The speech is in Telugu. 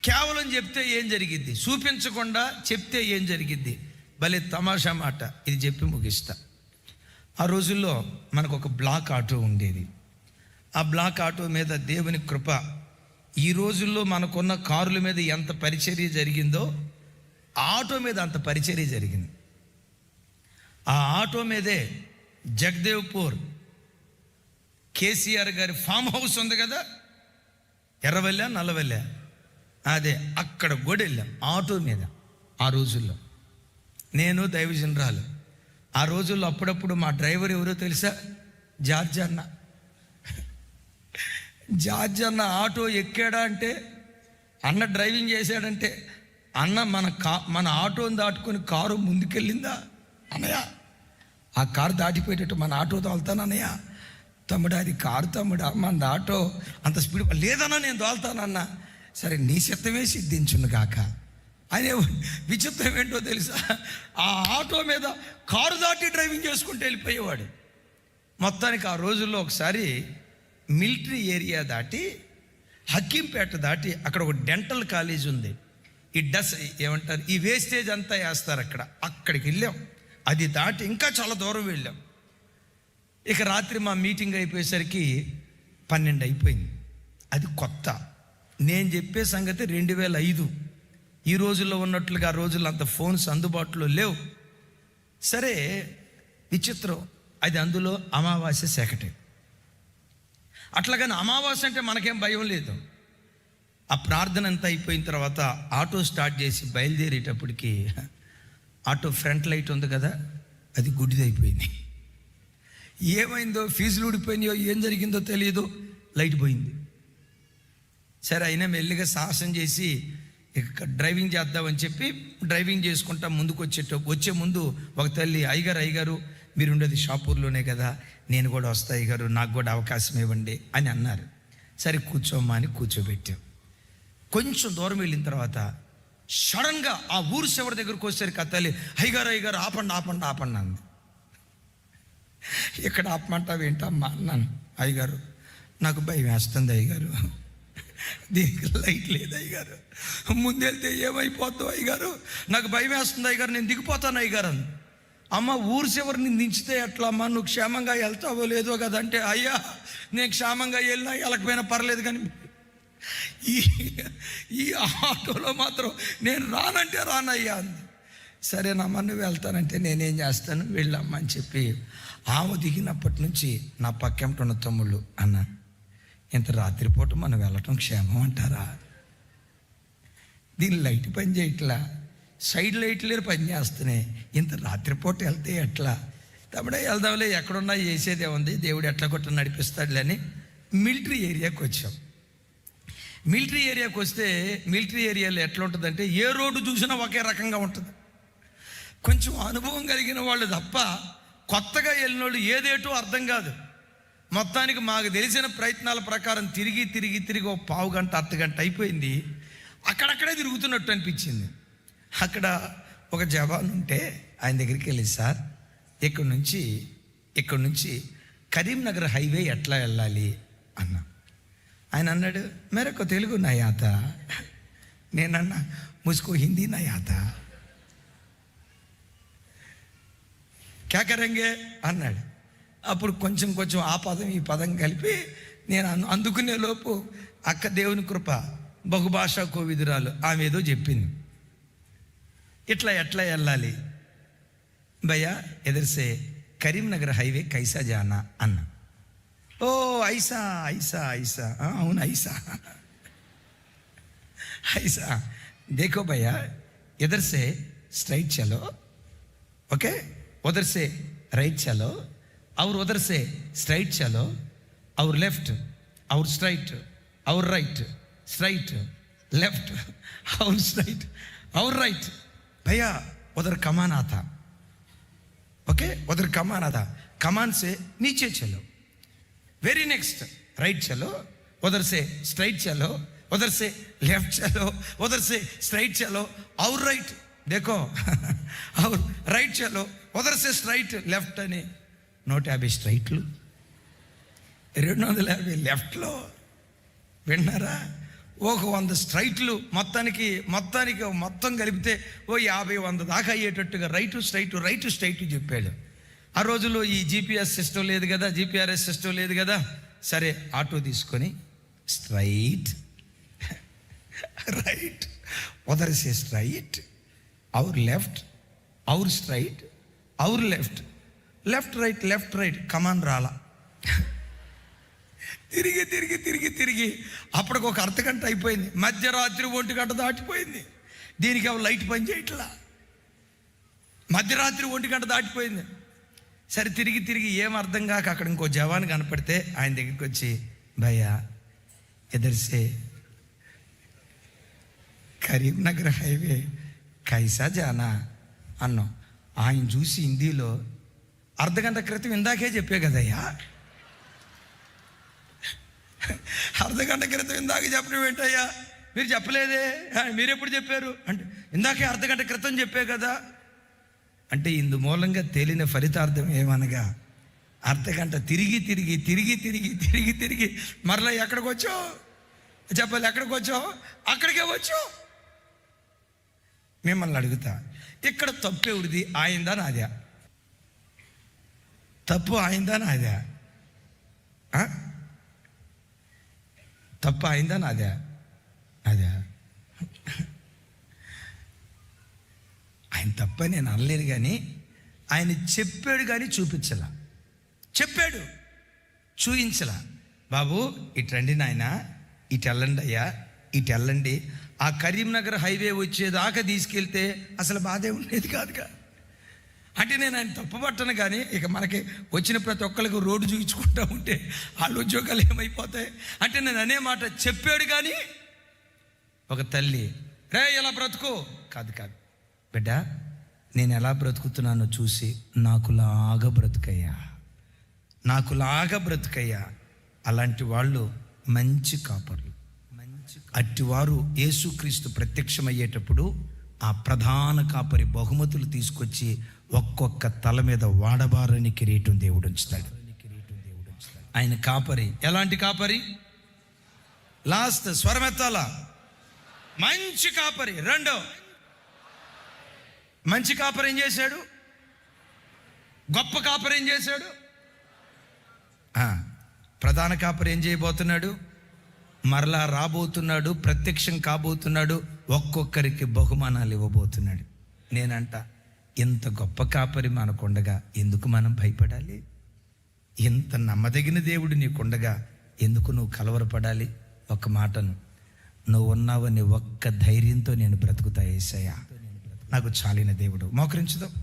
కేవలం చెప్తే ఏం జరిగిద్ది, చూపించకుండా చెప్తే ఏం జరిగిద్ది? భలే తమాషా మాట. ఇది చెప్పి ముగిస్తా. ఆ రోజుల్లో మనకు ఒక బ్లాక్ ఆటో ఉండేది. ఆ బ్లాక్ ఆటో మీద దేవుని కృప, ఈ రోజుల్లో మనకున్న కారుల మీద ఎంత పరిచర్య జరిగిందో ఆ ఆటో మీద అంత పరిచర్య జరిగింది. ఆ ఆటో మీదే జగదేవ్పూర్ కేసీఆర్ గారి ఫామ్ హౌస్ ఉంది కదా, ఎర్రవెల్లా నల్లవెల్లా, అదే అక్కడ కూడా వెళ్ళాం ఆటో మీద. ఆ రోజుల్లో నేను దైవజనరాలు. ఆ రోజుల్లో అప్పుడప్పుడు మా డ్రైవర్ ఎవరో తెలుసా? జార్జ్ అన్న. జార్జ్ అన్న ఆటో ఎక్కాడా అంటే, అన్న డ్రైవింగ్ చేశాడంటే, అన్న మన ఆటోని దాటుకొని కారు ముందుకెళ్ళిందా అన్నయ్య, ఆ కారు దాటిపోయేటట్టు మన ఆటో తోలుతాను అన్నయ్య. తమ్ముడా అది కారు తమ్ముడా, మన ఆటో అంత స్పీడ్ లేదన్నా, నేను తోలుతానన్నా. సరే నీ చిత్తమే సిద్ధించును గాక. అనే విచిత్రం ఏంటో తెలుసా, ఆ ఆటో మీద కారు దాటి డ్రైవింగ్ చేసుకుంటూ వెళ్ళిపోయేవాడు. మొత్తానికి ఆ రోజుల్లో ఒకసారి మిలిటరీ ఏరియా దాటి హకీంపేట దాటి అక్కడ ఒక డెంటల్ కాలేజ్ ఉంది. ఈ ఏమంటారు, ఈ వేస్టేజ్ అంతా వేస్తారు అక్కడికి వెళ్ళాం. అది దాటి ఇంకా చాలా దూరం వెళ్ళాం. ఇక రాత్రి మా మీటింగ్ అయిపోయేసరికి 12 అయిపోయింది. అది కొత్త. నేను చెప్పే సంగతి 2005. ఈ రోజుల్లో ఉన్నట్లుగా ఆ రోజుల్లో అంత ఫోన్స్ అందుబాటులో లేవు. సరే విచిత్రం, అది అందులో అమావాస్య సెకటే. అట్లాగని అమావాస్య అంటే మనకేం భయం లేదు. ఆ ప్రార్థన అంతా అయిపోయిన తర్వాత ఆటో స్టార్ట్ చేసి బయలుదేరేటప్పటికి ఆటో ఫ్రంట్ లైట్ ఉంది కదా, అది గుడ్డిదైపోయింది. ఏమైందో, ఫీజులు ఊడిపోయినాయో ఏం జరిగిందో తెలియదు, లైట్ పోయింది. సరే అయినా మెల్లిగా సాహసం చేసి ఇక డ్రైవింగ్ చేద్దామని చెప్పి డ్రైవింగ్ చేసుకుంటా ముందుకు వచ్చే ముందు ఒక తల్లి, అయ్యగారు మీరు ఉండేది షాపూర్లోనే కదా, నేను కూడా వస్తా అయ్యగారు, నాకు కూడా అవకాశం ఇవ్వండి అని అన్నారు. సరే కూర్చోమ్మా అని కూర్చోబెట్టాం. కొంచెం దూరం వెళ్ళిన తర్వాత సడన్గా ఆ ఊరు చివరి దగ్గరకు వచ్చేసరికి ఆ తల్లి, అయ్యగారు ఆపండి అంది. ఇక్కడ ఆపమంటావు ఏంటమ్మా అన్నాను. అయ్యగారు నాకు భయం వేస్తుంది అయ్యగారు, దీనికి లైట్ లేదు అయ్యగారు, ముందెళ్తే ఏమైపోతావు అయ్యగారు, నాకు భయం వేస్తుంది అయ్యగారు, నేను దిగిపోతాను అయ్యగారు అని. అమ్మ ఊరు చివరిని దించితే ఎట్లా అమ్మా, నువ్వు క్షేమంగా వెళ్తావో లేదో కదా అంటే, అయ్యా నేను క్షేమంగా వెళ్ళినా వెళ్ళకపోయినా పర్లేదు, కానీ ఈ ఆటోలో మాత్రం నేను రానంటే రానయ్యా అంది. సరేనమ్మా నువ్వు వెళ్తానంటే నేనేం చేస్తాను, వెళ్ళమ్మా అని చెప్పి ఆమె దిగినప్పటి నుంచి నా పక్కెంటున్న తమ్ముళ్ళు అన్న, ఇంత రాత్రిపూట మనం వెళ్ళటం క్షేమం అంటారా? దీని లైట్ పని చేయట్లా, సైడ్ లైట్లు పని చేస్తున్నాయి, ఇంత రాత్రిపూట వెళ్తే ఎట్లా? తమ్ముడే వెళ్దాంలే, ఎక్కడున్నా చేసేదే ఉంది, దేవుడు ఎట్లా కొట్ట నడిపిస్తాడులే అని మిలిటరీ ఏరియాకి వచ్చాం. మిలిటరీ ఏరియాకి వస్తే మిలిటరీ ఏరియాలో ఎట్లా ఉంటుందంటే, ఏ రోడ్డు చూసినా ఒకే రకంగా ఉంటుంది. కొంచెం అనుభవం కలిగిన వాళ్ళు తప్ప కొత్తగా వెళ్ళిన వాళ్ళు ఏదేటో అర్థం కాదు. మొత్తానికి మాకు తెలిసిన ప్రయత్నాల ప్రకారం తిరిగి ఒక పావు గంట అర్ధగంట అయిపోయింది. అక్కడక్కడే తిరుగుతున్నట్టు అనిపించింది. అక్కడ ఒక జవాన్ ఉంటే ఆయన దగ్గరికి వెళ్ళి, సార్ ఇక్కడ నుంచి కరీంనగర్ హైవే ఎట్లా వెళ్ళాలి అన్నా. ఆయన అన్నాడు, మేరకు తెలుగు నయాత. నేనన్నా, ముసుకో హిందీ నయాత, క్యా కరెంగే అన్నాడు. అప్పుడు కొంచెం ఆ పదం ఈ పదం కలిపి నేను అందుకునే లోపు అక్క దేవుని కృప బహుభాషా కోవిదురాలు ఆమె ఏదో చెప్పింది. ఎట్లా వెళ్ళాలి భయ్యా, ఎదురుసే కరీంనగర్ హైవే కైసా జానా అన్న. ఓ ఐసా అవును ఐసా देखो भैया, इधर से स्ट्राइट चलो, ओके, उधर से राइट चलो, और उधर से स्ट्राइट चलो, और लेफ्ट, और स्ट्राइट, और राइट, स्ट्राइट, लेफ्ट, और स्ट्राइट, और राइट. भैया उधर कमान आता, ओके, उधर कमान आता, कमान से नीचे चलो, वेरी नेक्स्ट राइट चलो, उधर से स्ट्राइट चलो, उधर से लेफ्ट चलो, उधर से स्ट्राइट चलो, और राइट देखो और राइट चलो, उधर से स्ट्राइट लेफ्ट అని 150 స్ట్రైట్లు, 250 లెఫ్ట్లో. విన్నారా? ఒక 100 స్ట్రైట్లు మొత్తం కలిపితే ఓ 50-100 దాకా అయ్యేటట్టుగా రైట్ స్ట్రైట్ చెప్పాడు. ఆ రోజుల్లో ఈ జీపీఎస్ సిస్టమ్ లేదు కదా, జీపీఆర్ఎస్ సిస్టమ్ లేదు కదా. సరే ఆటో తీసుకొని స్ట్రైట్ రైట్, వదర్సే straight, or left, or straight, or left right కమాన్ రాలా. తిరిగి అప్పటికి ఒక అర్ధగంట అయిపోయింది. మధ్యరాత్రి 1 గంట దాటిపోయింది. దీనికి అవి లైట్ పని చేయట్లా. మధ్యరాత్రి 1 గంట దాటిపోయింది. సరే తిరిగి ఏం అర్థం కాక అక్కడ ఇంకో జవాన్ కనపడితే ఆయన దగ్గరికి వచ్చి, భయ్యా ఎదర్సే కరీంనగర్ హైవే కైసా జానా అన్నాం. ఆయన చూసి హిందీలో, అర్ధగంట క్రితం ఇందాకే చెప్పే కదయ్యా, అర్ధగంట క్రితం ఇందాక చెప్పడం ఏంటయ్యా, మీరు చెప్పలేదే, మీరెప్పుడు చెప్పారు అంటే, ఇందాకే అర్ధగంట క్రితం చెప్పే కదా అంటే. ఇందు మూలంగా తేలిన ఫలితార్థం ఏమనగా, అర్ధగంట తిరిగి మరలా ఎక్కడికి వచ్చావు చెప్పాలి, ఎక్కడికి వచ్చావు, అక్కడికే వచ్చావు. మిమ్మల్ని అడుగుతా, ఇక్కడ తప్పు ఎవరిది, ఆయిందా నాదా? తప్పు ఆయిందా నాదా? తప్పు ఆయిందా నాదా? అదా ఆయన తప్పని నేను అనలేను, కానీ ఆయన చెప్పాడు కానీ చూపించలా. చెప్పాడు చూయించలా. బాబు ఇటు రండి నాయన, ఇటు వెళ్ళండి అయ్యా, ఇటు వెళ్ళండి. ఆ కరీంనగర్ హైవే వచ్చేదాకా తీసుకెళ్తే అసలు బాధే ఉండేది కాదుగా. అంటే నేను ఆయన తప్పు పట్టను, కానీ ఇక మనకి వచ్చిన ప్రతి ఒక్కరికి రోడ్డు చూపించుకుంటా ఉంటే వాళ్ళ ఉద్యోగాలు ఏమైపోతాయి అంటే నేను అనే మాట, చెప్పాడు కానీ ఒక తల్లి రే ఇలా బ్రతుకు కాదు బిడ్డ, నేను ఎలా బ్రతుకుతున్నానో చూసి నాకులాగా బ్రతుకయ్యా. అలాంటి వాళ్ళు మంచి కాపర్లు. అట్టివారు యేసుక్రీస్తు ప్రత్యక్షమయ్యేటప్పుడు ఆ ప్రధాన కాపరి బహుమతులు తీసుకొచ్చి ఒక్కొక్క తల మీద వాడబారని కిరీటం దేవుడు ఉంచుతాడు. ఆయన కాపరి ఎలాంటి కాపరి? లాస్ట్ స్వరమెత్తాల, మంచి కాపరి. రెండో, మంచి కాపరి ఏం చేశాడు? గొప్ప కాపరి ఏం చేశాడు? ప్రధాన కాపరి ఏం చేయబోతున్నాడు? మరలా రాబోతున్నాడు, ప్రత్యక్షం కాబోతున్నాడు, ఒక్కొక్కరికి బహుమానాలు ఇవ్వబోతున్నాడు. నేనంట, ఇంత గొప్ప కాపరి మనకుండగా ఎందుకు మనం భయపడాలి? ఇంత నమ్మదగిన దేవుడు నీకుండగా ఎందుకు నువ్వు కలవరపడాలి? ఒక మాటను, నువ్వు ఉన్నావని ఒక్క ధైర్యంతో నేను బ్రతుకుతా యేసయ్యా, నాకు చాలిన దేవుడు. మోకరించుదాం.